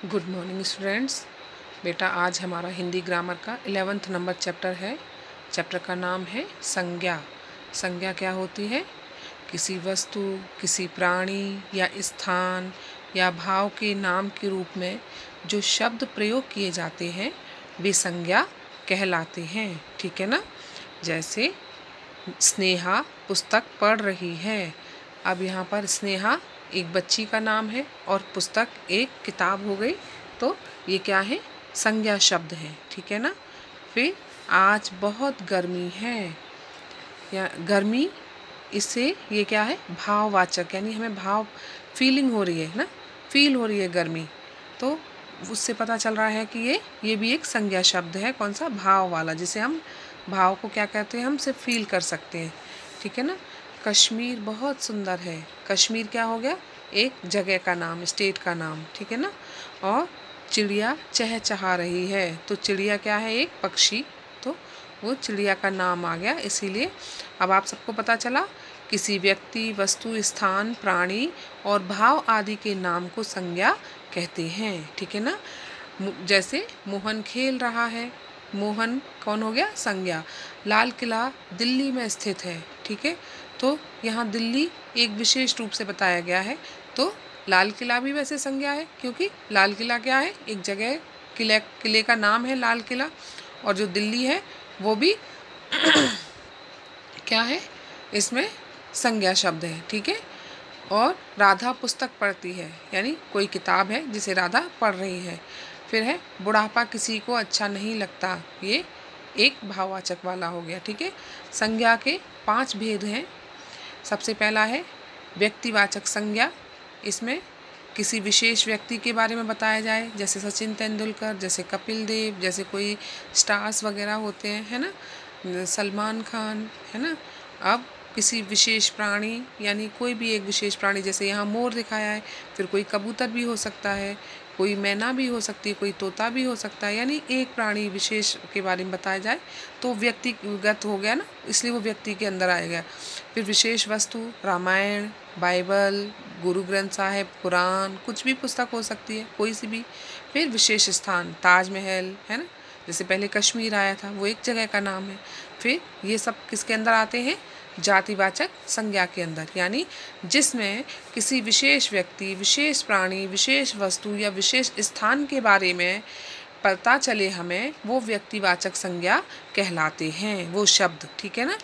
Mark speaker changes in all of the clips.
Speaker 1: Good morning students. बेटा आज हमारा हिंदी ग्रामर का 11th नंबर चैप्टर है। चैप्टर का नाम है संज्ञा। संज्ञा क्या होती है? किसी वस्तु, किसी प्राणी या स्थान या भाव के नाम के रूप में जो शब्द प्रयोग किए जाते हैं वे संज्ञा कहलाते हैं। ठीक है ना। जैसे स्नेहा पुस्तक पढ़ रही है। अब यहाँ पर स्नेहा एक बच्ची का नाम है और पुस्तक एक किताब हो गई, तो ये क्या है? संज्ञा शब्द है। ठीक है ना। फिर आज बहुत गर्मी है या गर्मी, इससे ये क्या है? भाववाचक, यानी हमें भाव फीलिंग हो रही है ना, फील हो रही है गर्मी, तो उससे पता चल रहा है कि ये भी एक संज्ञा शब्द है। कौन सा? भाव वाला, जिसे हम भाव को क्या कहते हैं? हम सिर्फ फील कर सकते हैं। ठीक है ना। कश्मीर बहुत सुंदर है। कश्मीर क्या हो गया? एक जगह का नाम, स्टेट का नाम। ठीक है ना। और चिड़िया चहचहा रही है, तो चिड़िया क्या है? एक पक्षी, तो वो चिड़िया का नाम आ गया। इसीलिए अब आप सबको पता चला किसी व्यक्ति, वस्तु, स्थान, प्राणी और भाव आदि के नाम को संज्ञा कहते हैं। ठीक है ना। जैसे मोहन खेल रहा है, मोहन कौन हो गया? संज्ञा। लाल किला दिल्ली में स्थित है। ठीक है। तो यहाँ दिल्ली एक विशेष रूप से बताया गया है, तो लाल किला भी वैसे संज्ञा है, क्योंकि लाल किला क्या है? एक जगह, किले का नाम है लाल किला। और जो दिल्ली है वो भी क्या है? इसमें संज्ञा शब्द है। ठीक है। और राधा पुस्तक पढ़ती है, यानी कोई किताब है जिसे राधा पढ़ रही है। फिर है बुढ़ापा किसी को अच्छा नहीं लगता, ये एक भाववाचक वाला हो गया। ठीक है। संज्ञा के 5 भेद हैं। सबसे पहला है व्यक्तिवाचक संज्ञा। इसमें किसी विशेष व्यक्ति के बारे में बताया जाए, जैसे सचिन तेंदुलकर, जैसे कपिल देव, जैसे कोई स्टार्स वगैरह होते हैं, है ना, सलमान खान, है ना। अब किसी विशेष प्राणी, यानी कोई भी एक विशेष प्राणी, जैसे यहाँ मोर दिखाया है, फिर कोई कबूतर भी हो सकता है, कोई मैना भी हो सकती है, कोई तोता भी हो सकता है, यानी एक प्राणी विशेष के बारे में बताया जाए तो व्यक्तिगत हो गया ना, इसलिए वो व्यक्ति के अंदर आएगा। फिर विशेष वस्तु, रामायण, बाइबल, गुरु ग्रंथ साहिब, कुरान, कुछ भी पुस्तक हो सकती है, कोई सी भी। फिर विशेष स्थान, ताजमहल, है ना, जैसे पहले कश्मीर आया था, वो एक जगह का नाम है। फिर ये सब किसके अंदर आते हैं? जातिवाचक संज्ञा के अंदर, यानी जिसमें किसी विशेष व्यक्ति, विशेष प्राणी, विशेष वस्तु या विशेष स्थान के बारे में पता चले हमें, वो व्यक्तिवाचक संज्ञा कहलाते हैं, वो शब्द। ठीक है ना।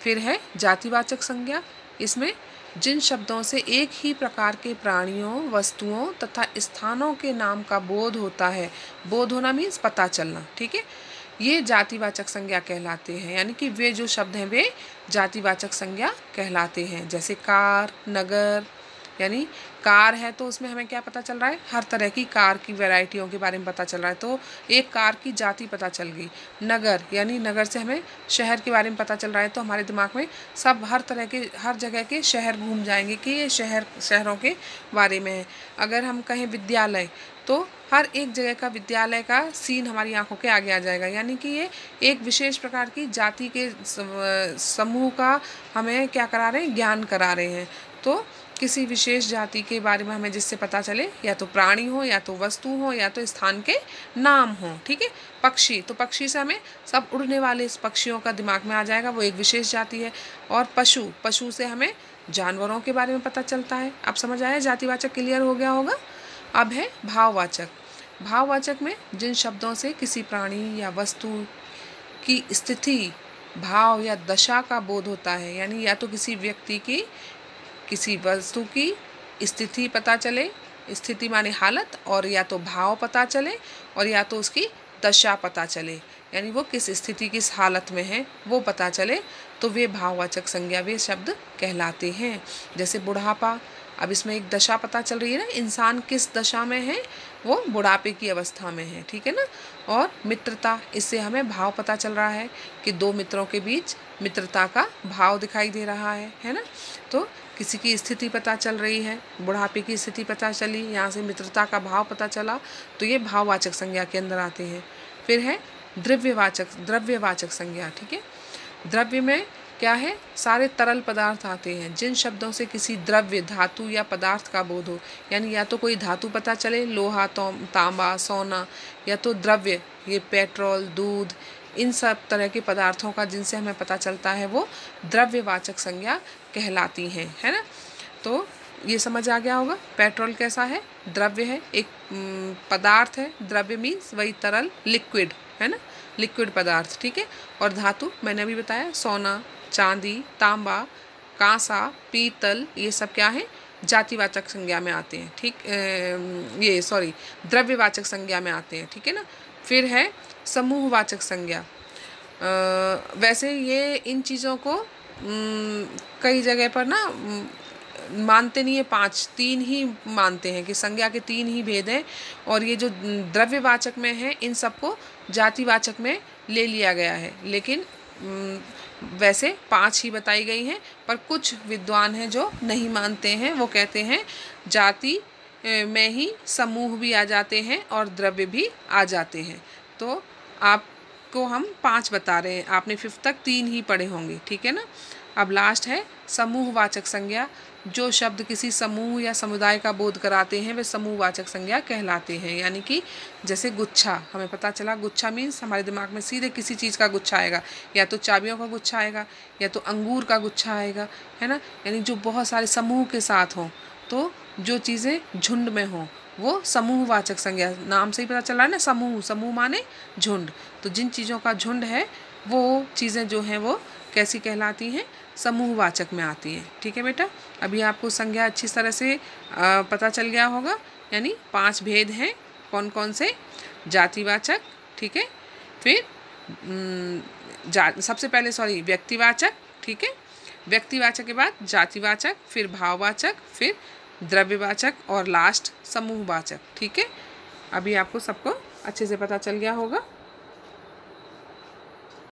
Speaker 1: फिर है जातिवाचक संज्ञा। इसमें जिन शब्दों से एक ही प्रकार के प्राणियों, वस्तुओं तथा स्थानों के नाम का बोध होता है, बोध होना मीन्स पता चलना। ठीक है। ये जातिवाचक संज्ञा कहलाते हैं, यानी कि वे जो शब्द हैं वे जातिवाचक संज्ञा कहलाते हैं। जैसे कार, नगर, यानी कार है तो उसमें हमें क्या पता चल रहा है? हर तरह की कार की वैरायटियों के बारे में पता चल रहा है, तो एक कार की जाति पता चल गई। नगर, यानी नगर से हमें शहर के बारे में पता चल रहा है, तो हमारे दिमाग में सब हर तरह के, हर जगह के शहर घूम जाएंगे कि ये शहरों के बारे में है। अगर हम कहें विद्यालय, तो हर एक जगह का विद्यालय का सीन हमारी आंखों के आगे आ जाएगा, यानी कि ये एक विशेष प्रकार की जाति के समूह का हमें क्या करा रहे हैं? ज्ञान करा रहे हैं। तो किसी विशेष जाति के बारे में हमें जिससे पता चले, या तो प्राणी हो, या तो वस्तु हो, या तो स्थान के नाम हो। ठीक है। पक्षी, तो पक्षी से हमें सब उड़ने वाले पक्षियों का दिमाग में आ जाएगा, वो एक विशेष जाति है। और पशु, पशु से हमें जानवरों के बारे में पता चलता है। अब समझ आया? जातिवाचक क्लियर हो गया होगा। अब है भाववाचक। भाववाचक में जिन शब्दों से किसी प्राणी या वस्तु की स्थिति, भाव या दशा का बोध होता है, यानी या तो किसी व्यक्ति की, किसी वस्तु की स्थिति पता चले, स्थिति माने हालत, और या तो भाव पता चले, और या तो उसकी दशा पता चले, यानी वो किस स्थिति, किस हालत में है वो पता चले, तो वे भाववाचक संज्ञा, वे शब्द कहलाते हैं। जैसे बुढ़ापा, अब इसमें एक दशा पता चल रही है ना, इंसान किस दशा में है? वो बुढ़ापे की अवस्था में है। ठीक है ना। और मित्रता, इससे हमें भाव पता चल रहा है कि दो मित्रों के बीच मित्रता का भाव दिखाई दे रहा है ना। तो किसी की स्थिति पता चल रही है, बुढ़ापे की स्थिति पता चली, यहाँ से मित्रता का भाव पता चला, तो ये भाववाचक संज्ञा के अंदर आते हैं। फिर है द्रव्यवाचक संज्ञा। ठीक है। द्रव्य में क्या है, सारे तरल पदार्थ आते हैं। जिन शब्दों से किसी द्रव्य, धातु या पदार्थ का बोध हो, यानी या तो कोई धातु पता चले, लोहा, तांबा, सोना, या तो द्रव्य, ये पेट्रोल, दूध, इन सब तरह के पदार्थों का जिनसे हमें पता चलता है वो द्रव्यवाचक संज्ञा कहलाती हैं, है ना। तो ये समझ आ गया होगा। पेट्रोल कैसा है, द्रव्य है, एक पदार्थ है। द्रव्य मीन्स वही तरल, लिक्विड, है ना, लिक्विड पदार्थ, ठीक है। और धातु मैंने अभी बताया, सोना, चांदी, तांबा, कांसा, पीतल, ये सब क्या है, जातिवाचक संज्ञा में आते हैं, ठीक, द्रव्यवाचक संज्ञा में आते हैं, ठीक है ना। फिर है समूहवाचक संज्ञा। वैसे ये इन चीज़ों को कई जगह पर ना मानते नहीं है, 5, 3 ही मानते हैं कि संज्ञा के 3 ही भेद हैं, और ये जो द्रव्यवाचक में है इन सबको जातिवाचक में ले लिया गया है। लेकिन वैसे 5 ही बताई गई हैं, पर कुछ विद्वान हैं जो नहीं मानते हैं, वो कहते हैं जाति में ही समूह भी आ जाते हैं और द्रव्य भी आ जाते हैं। तो आपको हम 5 बता रहे हैं, आपने 5th तक 3 ही पढ़े होंगे, ठीक है ना। अब लास्ट है समूहवाचक संज्ञा। जो शब्द किसी समूह या समुदाय का बोध कराते हैं वे समूहवाचक संज्ञा कहलाते हैं। यानी कि जैसे गुच्छा, हमें पता चला गुच्छा मीन्स हमारे दिमाग में सीधे किसी चीज़ का गुच्छा आएगा, या तो चाबियों का गुच्छा आएगा, या तो अंगूर का गुच्छा आएगा, है ना। यानी जो बहुत सारे समूह के साथ हों, तो जो चीज़ें झुंड में हों वो समूहवाचक संज्ञा, नाम से ही पता चला है ना, समूह, समूह माने झुंड। तो जिन चीज़ों का झुंड है वो चीज़ें जो हैं वो कैसी कहलाती हैं, समूहवाचक में आती हैं, ठीक है बेटा। अभी आपको संज्ञा अच्छी तरह से पता चल गया होगा। यानी 5 भेद हैं, कौन कौन से, जातिवाचक, ठीक है, फिर सबसे पहले व्यक्तिवाचक, ठीक है, व्यक्तिवाचक के बाद जातिवाचक, फिर भाववाचक, फिर द्रव्यवाचक, और लास्ट समूहवाचक, ठीक है। अभी आपको सबको अच्छे से पता चल गया होगा।